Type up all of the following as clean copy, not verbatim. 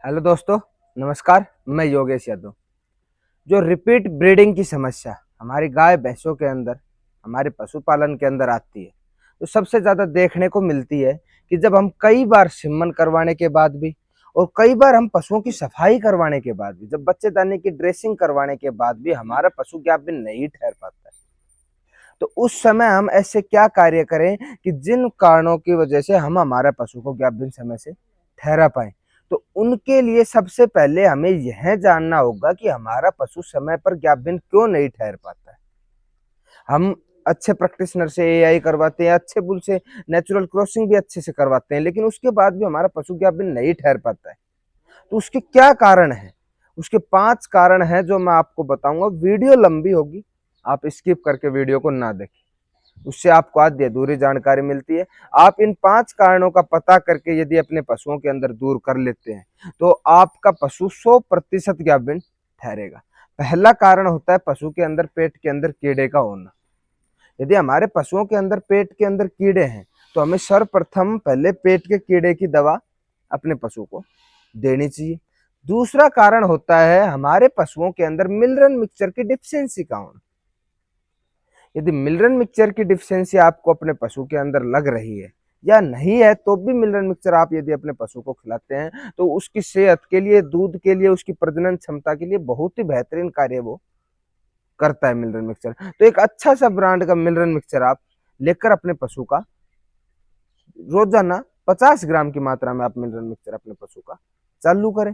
Hello दोस्तों, नमस्कार। मैं योगेश यादव। जो रिपीट ब्रीडिंग की समस्या हमारी गाय भैंसों के अंदर, हमारे पशुपालन के अंदर आती है, तो सबसे ज़्यादा देखने को मिलती है कि जब हम कई बार सिमन करवाने के बाद भी और कई बार हम पशुओं की सफाई करवाने के बाद भी, जब बच्चेदानी की ड्रेसिंग करवाने के बाद भी हमारा पशु गाभिन नहीं ठहर पाता है, तो उस समय हम ऐसे क्या कार्य करें कि जिन कारणों की वजह से हम हमारे पशु को गाभिन समय से ठहरा पाएं। तो उनके लिए सबसे पहले हमें यह जानना होगा कि हमारा पशु समय पर गाभिन क्यों नहीं ठहर पाता है। हम अच्छे प्रैक्टिशनर से एआई करवाते हैं, अच्छे बुल से नेचुरल क्रॉसिंग भी अच्छे से करवाते हैं, लेकिन उसके बाद भी हमारा पशु गाभिन नहीं ठहर पाता है। तो उसके क्या कारण है? उसके 5 कारण हैं जो मैं आपको बताऊंगा। वीडियो लंबी होगी, आप स्किप करके वीडियो को ना देखें, उससे आपको आधी अधूरी जानकारी मिलती है। आप इन 5 कारणों का पता करके यदि अपने पशुओं के अंदर दूर कर लेते हैं तो आपका पशु 100% गाभिन ठहरेगा। पहला कारण होता है पशु के अंदर, पेट के अंदर कीड़े का होना। यदि हमारे पशुओं के अंदर पेट के अंदर कीड़े हैं तो हमें सर्वप्रथम पहले पेट के कीड़े की दवा अपने पशु को देनी चाहिए। दूसरा कारण होता है हमारे पशुओं के अंदर मिनरल मिक्सचर की डिफिशियंसी का होना। यदि मिनरल मिक्सचर की डिफिशियंसी आपको अपने पशु के अंदर लग रही है या नहीं है, तो भी मिनरल मिक्सचर आप यदि अपने पशु को खिलाते हैं तो उसकी सेहत के लिए, दूध के लिए, उसकी प्रजनन क्षमता के लिए बहुत ही बेहतरीन कार्य वो करता है मिनरल मिक्सचर। तो एक अच्छा सा ब्रांड का मिनरल मिक्सचर आप लेकर अपने पशु का रोजाना 50 ग्राम की मात्रा में आप मिनरल मिक्सचर अपने पशु का चालू करें।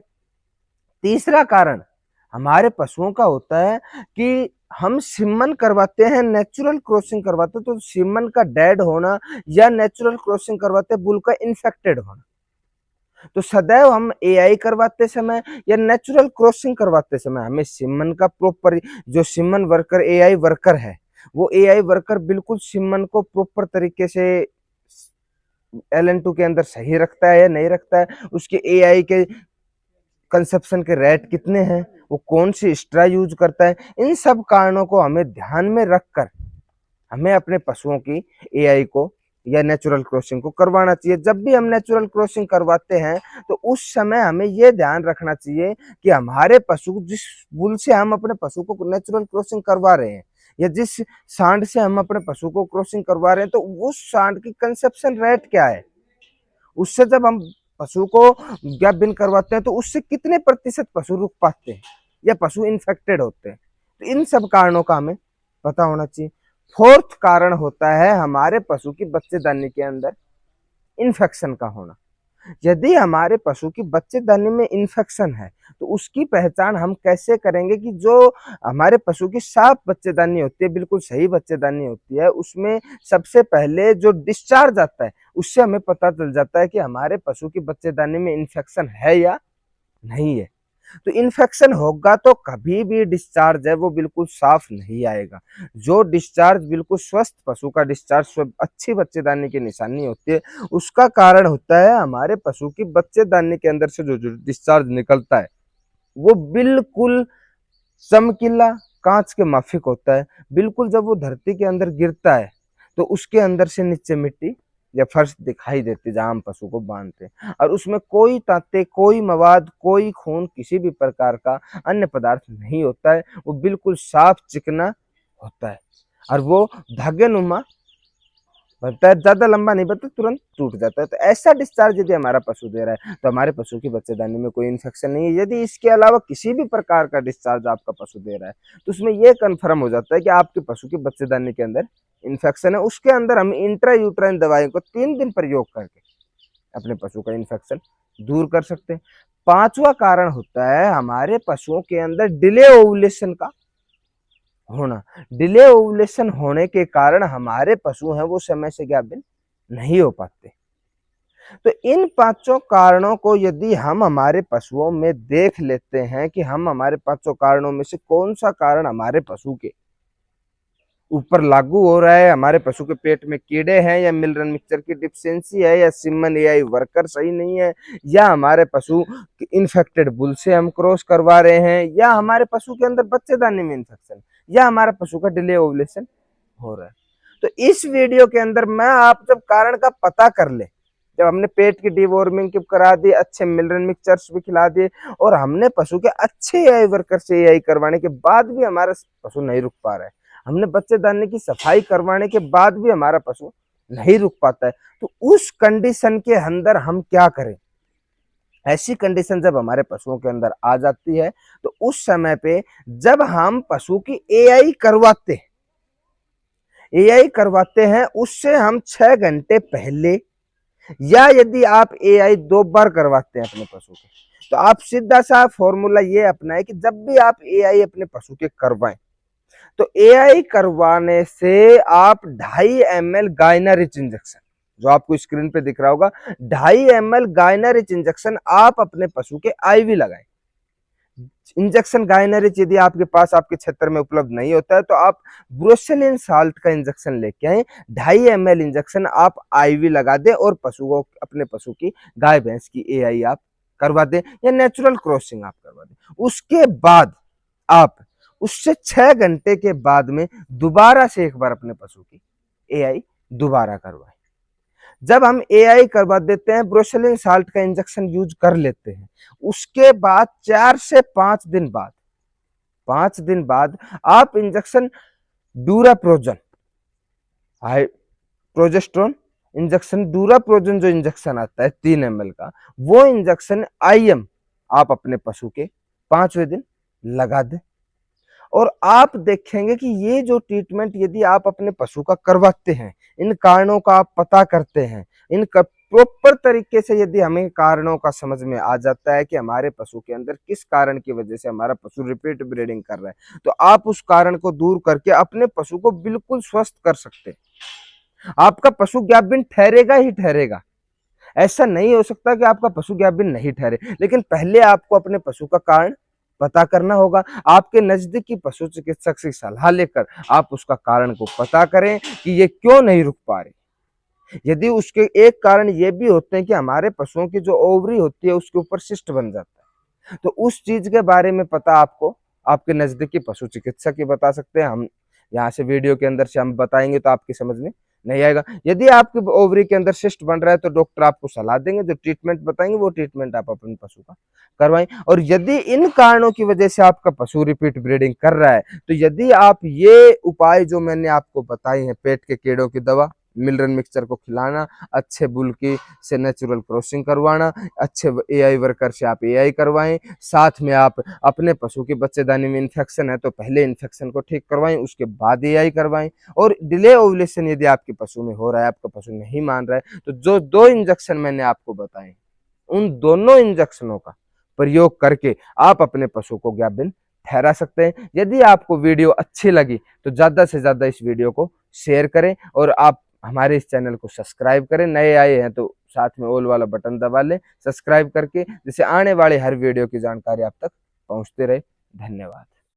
तीसरा कारण हमारे पशुओं का होता है कि हम सिमन करवाते हैं, नेचुरल क्रॉसिंग करवाते हैं, तो सिमन का डेड होना या नेचुरल क्रॉसिंग करवाते हैं बुल का इन्फेक्टेड होना। तो सदैव हम एआई करवाते समय या नेचुरल क्रॉसिंग करवाते समय हमें सिमन का प्रॉपर, जो सिमन वर्कर एआई वर्कर है, वो एआई वर्कर बिल्कुल सिमन को प्रॉपर तरीके से LN2 के अंदर सही रखता है या नहीं रखता है, उसके एआई के कंसेप्शन के रेट कितने हैं, वो कौन सी स्ट्रा यूज करता है, इन सब कारणों को हमें ध्यान में रखकर हमें अपने पशुओं की एआई को या नेचुरल क्रॉसिंग को करवाना चाहिए। जब भी हम नेचुरल क्रॉसिंग करवाते हैं तो उस समय हमें यह ध्यान रखना चाहिए कि हमारे पशु, जिस बुल से हम अपने पशु को नेचुरल क्रॉसिंग करवा रहे हैं या जिस सांड से हम अपने पशु को क्रॉसिंग करवा रहे हैं, तो उस सांड की कंसेप्शन रेट क्या है, उससे जब हम पशु को गाभिन करवाते हैं तो उससे कितने प्रतिशत पशु रुक पाते हैं या पशु इन्फेक्टेड होते हैं। तो इन सब कारणों का हमें पता होना चाहिए। फोर्थ कारण होता है हमारे पशु की बच्चेदानी के अंदर इन्फेक्शन का होना। यदि हमारे पशु की बच्चेदानी में इन्फेक्शन है तो उसकी पहचान हम कैसे करेंगे कि जो हमारे पशु की साफ बच्चेदानी होती है, बिल्कुल सही बच्चेदानी होती है, उसमें सबसे पहले जो डिस्चार्ज आता है उससे हमें पता चल जाता है कि हमारे पशु की बच्चेदानी में इन्फेक्शन है या नहीं है। तो इन्फेक्शन होगा तो कभी भी डिस्चार्ज है वो बिल्कुल साफ नहीं आएगा। जो डिस्चार्ज बिल्कुल स्वस्थ पशु का डिस्चार्ज अच्छी बच्चेदानी की निशानी होती है, उसका कारण होता है हमारे पशु की बच्चेदानी के अंदर से जो डिस्चार्ज निकलता है वो बिल्कुल चमकीला कांच के माफिक होता है। बिल्कुल जब वो धरती के अंदर गिरता है तो उसके अंदर से नीचे मिट्टी या फर्श दिखाई देती जहां हम पशु को बांधते हैं, और उसमें कोई तांते, कोई मवाद, कोई खून, किसी भी प्रकार का अन्य पदार्थ नहीं होता है। वो बिल्कुल साफ चिकना होता है और वो धागे नुमा बनता है, ज्यादा लंबा नहीं बनता, तुरंत टूट जाता है। तो ऐसा डिस्चार्ज यदि हमारा पशु दे रहा है तो हमारे पशु की बच्चेदानी में कोई इन्फेक्शन नहीं है। यदि इसके अलावा किसी भी प्रकार का डिस्चार्ज आपका पशु दे रहा है तो उसमें यह कंफर्म हो जाता है कि आपके पशु की बच्चेदानी के अंदर इन्फेक्शन है। उसके अंदर हम इंट्रा यूट्राइन दवाई को 3 दिन प्रयोग करके अपने पशु का इन्फेक्शन दूर कर सकते हैं। पांचवा कारण होता है हमारे पशुओं के अंदर डिले ओवुलेशन का होना। डिले ओवुलेशन होने के कारण हमारे पशु हैं वो समय से गाभिन नहीं हो पाते। तो इन पांचों कारणों को यदि हम हमारे पशुओं में देख लेते हैं कि हम हमारे पांचों कारणों में से कौन सा कारण हमारे पशु के ऊपर लागू हो रहा है, हमारे पशु के पेट में कीड़े हैं या मिनरल मिक्सचर की डिफिशियंसी है या सिमन एआई वर्कर सही नहीं है या हमारे पशु इन्फेक्टेड बुल से हम क्रॉस करवा रहे हैं या हमारे पशु के अंदर बच्चेदानी में इन्फेक्शन या हमारे पशु का डिले ओवुलेशन हो रहा है। तो इस वीडियो के अंदर मैं आप जब कारण का पता कर ले, जब हमने पेट की डीवॉर्मिंग की करा दी, अच्छे मिनरल मिक्सचर्स भी खिला दिए और हमने पशु के अच्छे एआई वर्कर से एआई करवाने के बाद भी हमारा पशु नहीं रुक पा रहा है, हमने बच्चेदानी की सफाई करवाने के बाद भी हमारा पशु नहीं रुक पाता है, तो उस कंडीशन के अंदर हम क्या करें? ऐसी कंडीशन जब हमारे पशुओं के अंदर आ जाती है तो उस समय पे जब हम पशु की एआई करवाते हैं उससे हम 6 घंटे पहले, या यदि आप एआई 2 बार करवाते हैं अपने पशु के, तो आप सीधा सा फॉर्मूला ये अपनाएं कि जब भी आप एआई अपने पशु के करवाएं तो एआई करवाने से आप 2.5 ml गाइना रिच इंजेक्शन, जो आपको स्क्रीन पे दिख रहा होगा, 2.5 ml गाइना रिच इंजेक्शन आप अपने पशु के आईवी लगाएं। इंजेक्शन गाइना रिच यदि आपके पास आपके क्षेत्र में उपलब्ध नहीं होता है तो आप ब्रोसेलिन साल्ट का इंजेक्शन लेके आए, 2.5 ml इंजेक्शन आप आईवी लगा दें और पशु को, अपने पशु की, गाय भैंस की एआई आप करवा दें या नेचुरल क्रॉसिंग आप करवा दें। उसके बाद आप उससे 6 घंटे के बाद में दोबारा से एक बार अपने पशु की एआई दोबारा करवाएं। जब हम एआई करवा देते हैं, ब्रोसेलिन साल्ट का इंजेक्शन यूज कर लेते हैं, उसके बाद 4 से 5 दिन बाद, 5 दिन बाद आप इंजेक्शन डूराप्रोजन, हाई प्रोजेस्ट्रोन इंजेक्शन, डूराप्रोजन जो इंजेक्शन आता है 3 ml का, वो इंजेक्शन आईएम आप अपने पशु के 5वें दिन लगा दें और आप देखेंगे कि ये जो ट्रीटमेंट यदि आप अपने पशु का करवाते हैं, इन कारणों का आप पता करते हैं, इन प्रॉपर तरीके से यदि हमें कारणों का समझ में आ जाता है कि हमारे पशु के अंदर किस कारण की वजह से हमारा पशु रिपीट ब्रीडिंग कर रहा है, तो आप उस कारण को दूर करके अपने पशु को बिल्कुल स्वस्थ कर सकते हैं। आपका पशु ज्ञापन ठहरेगा ही ठहरेगा, ऐसा नहीं हो सकता कि आपका पशु ज्ञापन नहीं ठहरे, लेकिन पहले आपको अपने पशु का कारण पता करना होगा। आपके नजदीकी पशु चिकित्सक से सलाह लेकर आप उसका कारण को पता करें कि ये क्यों नहीं रुक पा रहे। यदि उसके एक कारण ये भी होते हैं कि हमारे पशुओं की जो ओवरी होती है उसके ऊपर सिस्ट बन जाता है, तो उस चीज के बारे में पता आपको आपके नजदीकी पशु चिकित्सक ही बता सकते हैं। हम यहाँ से वीडियो के अंदर से हम बताएंगे तो आपकी समझ में नहीं आएगा। यदि आपके ओवरी के अंदर सिस्ट बन रहा है तो डॉक्टर आपको सलाह देंगे, जो ट्रीटमेंट बताएंगे वो ट्रीटमेंट आप अपने पशु का करवाएं। और यदि इन कारणों की वजह से आपका पशु रिपीट ब्रीडिंग कर रहा है, तो यदि आप ये उपाय जो मैंने आपको बताए हैं, पेट के कीड़ों की दवा, मिनरल मिक्सचर को खिलाना, अच्छे बुल की से नेचुरल क्रॉसिंग करवाना, अच्छे एआई वर्कर से आप एआई करवाएं, साथ में आप अपने पशु की बच्चेदानी में इन्फेक्शन है तो पहले इन्फेक्शन को ठीक करवाएं, उसके बाद एआई करवाएं। और डिले ओवुलेशन यदि आपके पशु में हो रहा है, आपका पशु नहीं मान रहा है, तो जो 2 इंजेक्शन मैंने आपको बताए, उन दोनों इंजेक्शनों का प्रयोग करके आप अपने पशु को ज्ञापन ठहरा सकते हैं। यदि आपको वीडियो अच्छी लगी तो ज्यादा से ज्यादा इस वीडियो को शेयर करें और आप हमारे इस चैनल को सब्सक्राइब करें। नए आए हैं तो साथ में ऑल वाला बटन दबा लें सब्सक्राइब करके, जिससे आने वाले हर वीडियो की जानकारी आप तक पहुंचते रहे। धन्यवाद।